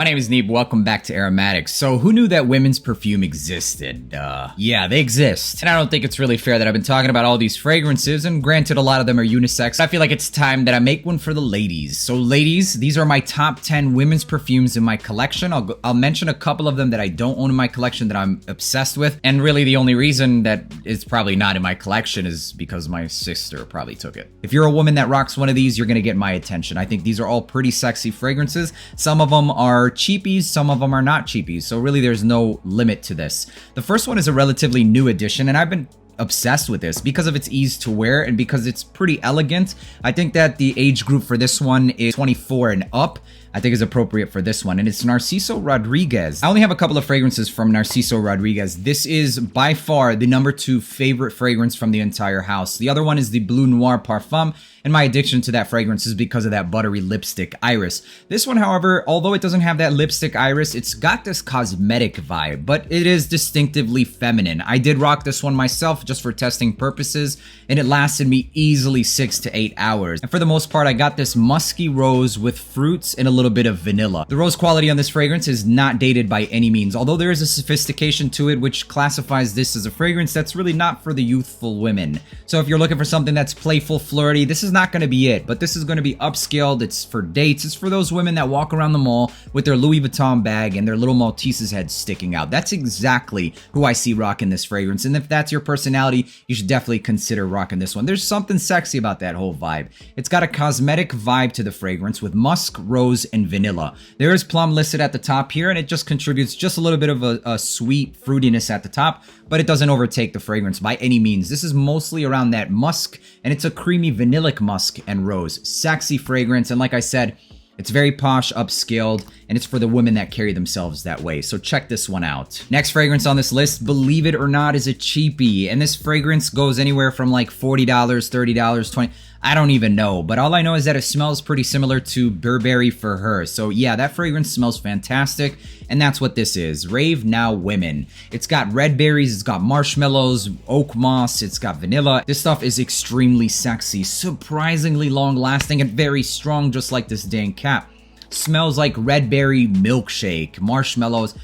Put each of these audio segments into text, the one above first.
My name is Neeb, welcome back to AROMATIX. So who knew that women's perfume existed? Yeah, they exist. And I don't think it's really fair that I've been talking about all these fragrances, and granted a lot of them are unisex. I feel like it's time that I make one for the ladies. So ladies, these are my top 10 women's perfumes in my collection. I'll mention a couple of them that I don't own in my collection that I'm obsessed with. And really the only reason that it's probably not in my collection is because my sister probably took it. If you're a woman that rocks one of these, you're gonna get my attention. I think these are all pretty sexy fragrances. Some of them are cheapies, some of them are not cheapies, so really there's no limit to this. The first one is a relatively new addition, and I've been obsessed with this because of its ease to wear and because it's pretty elegant. I think that the age group for this one is 24 and up. I think is appropriate for this one, and it's Narciso Rodriguez. I only have a couple of fragrances from Narciso Rodriguez. This is by far the #2 favorite fragrance from the entire house. The other one is the Bleu Noir Parfum, and my addiction to that fragrance is because of that buttery lipstick iris. This one, however, although it doesn't have that lipstick iris, it's got this cosmetic vibe, but it is distinctively feminine. I did rock this one myself just for testing purposes, and it lasted me easily 6 to 8 hours. And for the most part, I got this musky rose with fruits and a little bit of vanilla. The rose quality on this fragrance is not dated by any means, although there is a sophistication to it which classifies this as a fragrance that's really not for the youthful women. So if you're looking for something that's playful, flirty, this is not going to be it, but this is going to be upscaled. It's for dates. It's for those women that walk around the mall with their Louis Vuitton bag and their little Maltese's head sticking out. That's exactly who I see rocking this fragrance, and if that's your personality, you should definitely consider rocking this one. There's something sexy about that whole vibe. It's got a cosmetic vibe to the fragrance with musk, rose, and vanilla. There is plum listed at the top here, and it just contributes just a little bit of a sweet fruitiness at the top, but it doesn't overtake the fragrance by any means. This is mostly around that musk, and it's a creamy vanillic musk and rose. Sexy fragrance, and like I said, it's very posh, upscaled, and it's for the women that carry themselves that way. So check this one out. Next fragrance on this list, believe it or not, is a cheapie. And this fragrance goes anywhere from like $40, $30, $20. I don't even know, but all I know is that it smells pretty similar to Burberry for Her. So yeah, that fragrance smells fantastic, and that's what this is. Rave Now Women. It's got red berries, it's got marshmallows, oak moss, it's got vanilla. This stuff is extremely sexy, surprisingly long lasting, and very strong, just like this dang cap. Smells like red berry milkshake, marshmallows,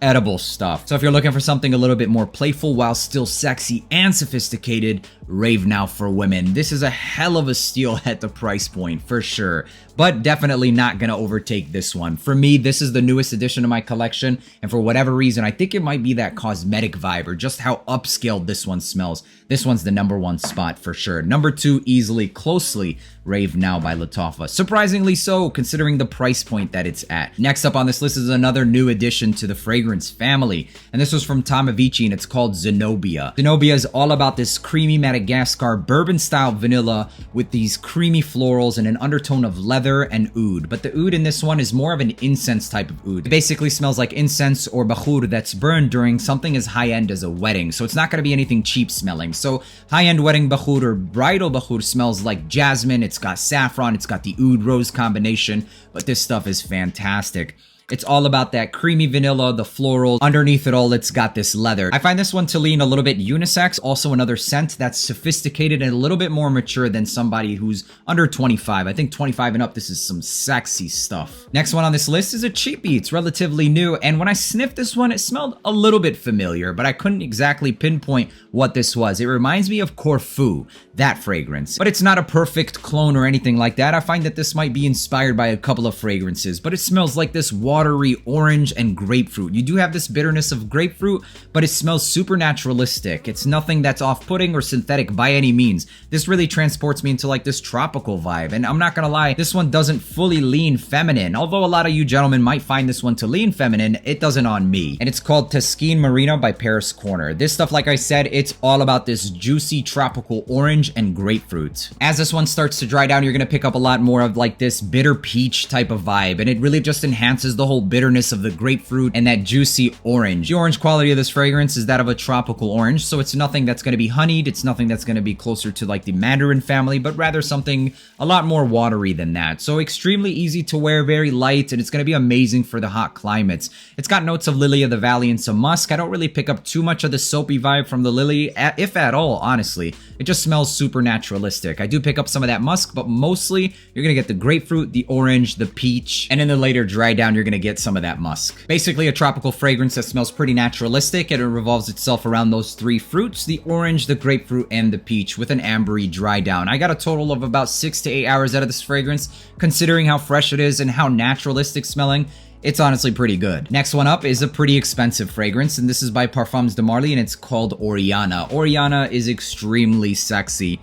edible stuff. So if you're looking for something a little bit more playful while still sexy and sophisticated, Rave Now for Women. This is a hell of a steal at the price point for sure, but definitely not gonna overtake this one. For me, this is the newest addition to my collection, and for whatever reason, I think it might be that cosmetic vibe or just how upscaled this one smells. This one's the #1 spot for sure. #2, easily, closely, Rave Now by Lattafa. Surprisingly so, considering the price point that it's at. Next up on this list is another new addition to the fragrance family, and this was from Tom Avicii, and it's called Zenobia. Zenobia is all about this creamy Madagascar bourbon-style vanilla with these creamy florals and an undertone of leather and oud. But the oud in this one is more of an incense type of oud. It basically smells like incense or bakhur that's burned during something as high-end as a wedding. So it's not going to be anything cheap smelling. So high-end wedding bakhur or bridal bakhur smells like jasmine. It's got saffron. It's got the oud rose combination. But this stuff is fantastic. It's all about that creamy vanilla, the floral. Underneath it all, it's got this leather. I find this one to lean a little bit unisex. Also another scent that's sophisticated and a little bit more mature than somebody who's under 25. I think 25 and up, this is some sexy stuff. Next one on this list is a cheapie. It's relatively new, and when I sniffed this one, it smelled a little bit familiar, but I couldn't exactly pinpoint what this was. It reminds me of Corfu, that fragrance. But it's not a perfect clone or anything like that. I find that this might be inspired by a couple of fragrances, but it smells like this watery orange and grapefruit. You do have this bitterness of grapefruit, but it smells super naturalistic. It's nothing that's off-putting or synthetic by any means. This really transports me into like this tropical vibe, and I'm not gonna lie, this one doesn't fully lean feminine. Although a lot of you gentlemen might find this one to lean feminine, it doesn't on me. And it's called Tesquine Marina by Paris Corner. This stuff, like I said, it's all about this juicy tropical orange and grapefruit. As this one starts to dry down, you're gonna pick up a lot more of like this bitter peach type of vibe, and it really just enhances the whole bitterness of the grapefruit and that juicy orange. The orange quality of this fragrance is that of a tropical orange, so it's nothing that's gonna be honeyed, it's nothing that's gonna be closer to like the mandarin family, but rather something a lot more watery than that. So extremely easy to wear, very light, and it's gonna be amazing for the hot climates. It's got notes of lily of the valley and some musk. I don't really pick up too much of the soapy vibe from the lily, if at all, honestly. It just smells super naturalistic. I do pick up some of that musk, but mostly you're gonna get the grapefruit, the orange, the peach, and in the later dry down, you're gonna gonna get some of that musk. Basically a tropical fragrance that smells pretty naturalistic, and it revolves itself around those three fruits, the orange, the grapefruit, and the peach, with an ambery dry down. I got a total of about 6 to 8 hours out of this fragrance. Considering how fresh it is and how naturalistic smelling, it's honestly pretty good. Next one up is a pretty expensive fragrance, and this is by Parfums de Marly, and it's called Oriana. Oriana is extremely sexy.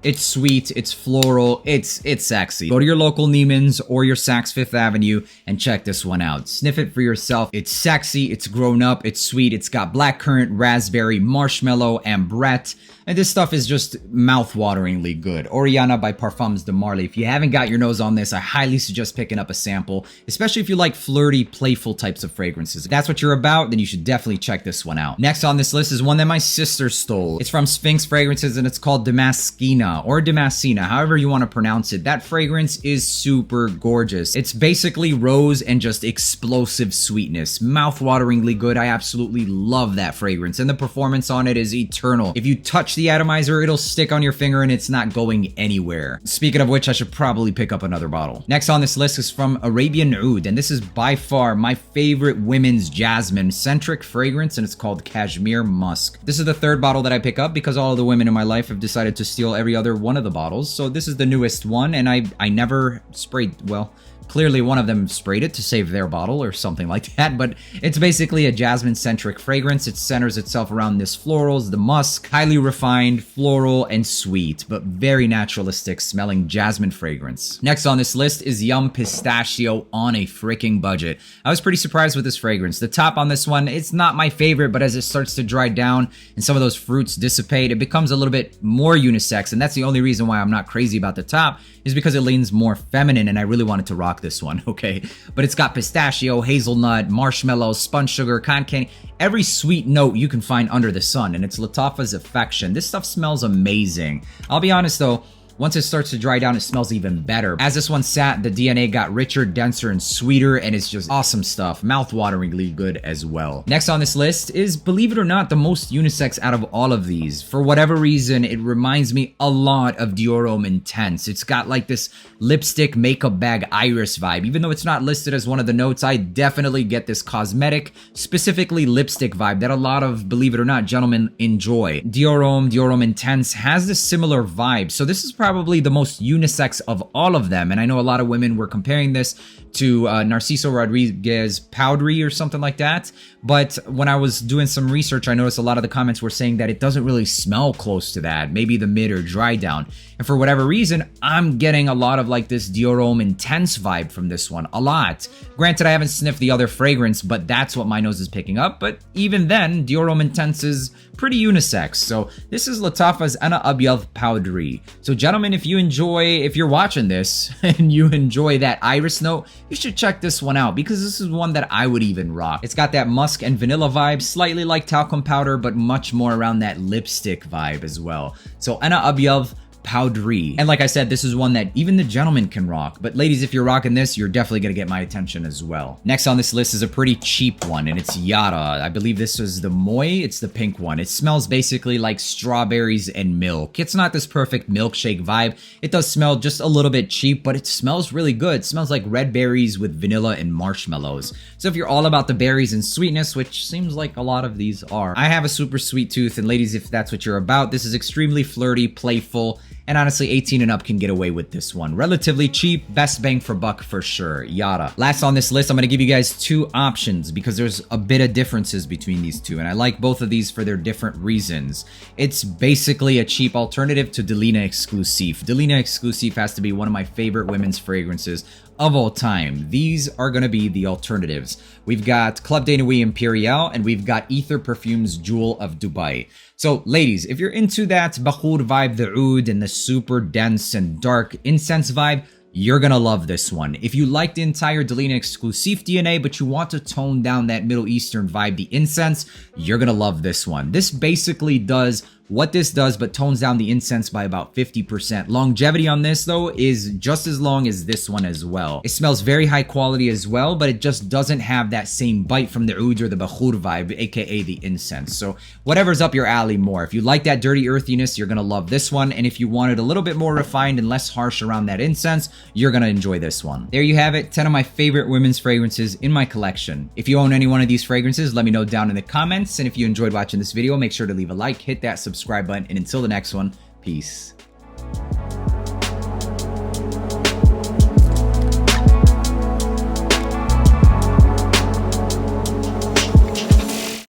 It's sweet, it's floral, it's sexy. Go to your local Neiman's or your Saks Fifth Avenue and check this one out. Sniff it for yourself. It's sexy, it's grown up, it's sweet, it's got blackcurrant, raspberry, marshmallow, ambrette, and this stuff is just mouth-wateringly good. Oriana by Parfums de Marly. If you haven't got your nose on this, I highly suggest picking up a sample, especially if you like flirty, playful types of fragrances. If that's what you're about, then you should definitely check this one out. Next on this list is one that my sister stole. It's from Sphinx Fragrances, and it's called Damascena, or Damascena, however you want to pronounce it. That fragrance is super gorgeous. It's basically rose and just explosive sweetness. Mouth-wateringly good. I absolutely love that fragrance, and the performance on it is eternal. If you touch the atomizer, it'll stick on your finger and it's not going anywhere. Speaking of which, I should probably pick up another bottle. Next on this list is from Arabian Oud, and this is by far my favorite women's jasmine-centric fragrance, and it's called Cashmere Musk. This is the third bottle that I pick up because all of the women in my life have decided to steal every other one of the bottles, so this is the newest one, and I never sprayed, well, clearly one of them sprayed it to save their bottle or something like that, but it's basically a jasmine-centric fragrance. It centers itself around this florals, the musk, highly refined, floral, and sweet, but very naturalistic smelling jasmine fragrance. Next on this list is Yum Pistachio on a freaking budget. I was pretty surprised with this fragrance. The top on this one, it's not my favorite, but as it starts to dry down and some of those fruits dissipate, it becomes a little bit more unisex, and that's the only reason why I'm not crazy about the top, is because it leans more feminine, and I really wanted to rock this one, okay? But it's got pistachio, hazelnut, marshmallow, spun sugar, cotton candy, every sweet note you can find under the sun, and it's Lattafa's Affection. This stuff smells amazing. I'll be honest though, once it starts to dry down, it smells even better. As this one sat, the DNA got richer, denser, and sweeter, and it's just awesome stuff. Mouth-wateringly good as well. Next on this list is, believe it or not, the most unisex out of all of these. For whatever reason, it reminds me a lot of Dior Homme Intense. It's got like this lipstick makeup bag iris vibe. Even though it's not listed as one of the notes, I definitely get this cosmetic, specifically lipstick vibe that a lot of, believe it or not, gentlemen enjoy. Dior Homme Intense has this similar vibe. So this is probably the most unisex of all of them, and I know a lot of women were comparing this to Narciso Rodriguez Powdery or something like that, but when I was doing some research, I noticed a lot of the comments were saying that it doesn't really smell close to that, maybe the mid or dry down, and for whatever reason, I'm getting a lot of like this Dior Homme Intense vibe from this one, a lot. Granted, I haven't sniffed the other fragrance, but that's what my nose is picking up, but even then, Dior Homme Intense is pretty unisex. So this is Lattafa's Ana Abyad Powdery. So gentlemen, if you're watching this and you enjoy that iris note, you should check this one out because this is one that I would even rock. It's got that musk and vanilla vibe, slightly like talcum powder, but much more around that lipstick vibe as well. So Ana Abyad Powdery. And like I said, this is one that even the gentlemen can rock. But ladies, if you're rocking this, you're definitely gonna get my attention as well. Next on this list is a pretty cheap one, and it's Yara. I believe this was the Moi. It's the pink one. It smells basically like strawberries and milk. It's not this perfect milkshake vibe. It does smell just a little bit cheap, but it smells really good. It smells like red berries with vanilla and marshmallows. So if you're all about the berries and sweetness, which seems like a lot of these are, I have a super sweet tooth, and ladies, if that's what you're about, this is extremely flirty, playful, and honestly, 18 and up can get away with this one. Relatively cheap, best bang for buck for sure. Yara. Last on this list, I'm going to give you guys two options because there's a bit of differences between these two, and I like both of these for their different reasons. It's basically a cheap alternative to Delina Exclusive. Delina Exclusive has to be one of my favorite women's fragrances of all time. These are going to be the alternatives. We've got Club de Nuit Imperiale, and we've got Ether Perfumes Jewel of Dubai. So ladies, if you're into that Bakhur vibe, the oud, and the super dense and dark incense vibe, you're gonna love this one. If you like the entire Delina Exclusive DNA, but you want to tone down that Middle Eastern vibe, the incense, you're gonna love this one. This basically does what this does, but tones down the incense by about 50%. Longevity on this though is just as long as this one as well. It smells very high quality as well, but it just doesn't have that same bite from the oud or the bakhur vibe, aka the incense. So whatever's up your alley more. If you like that dirty earthiness, you're gonna love this one, and if you want it a little bit more refined and less harsh around that incense, you're gonna enjoy this one. There you have it, 10 of my favorite women's fragrances in my collection. If you own any one of these fragrances, let me know down in the comments, and if you enjoyed watching this video, make sure to leave a like, hit that subscribe button, and until the next one, peace.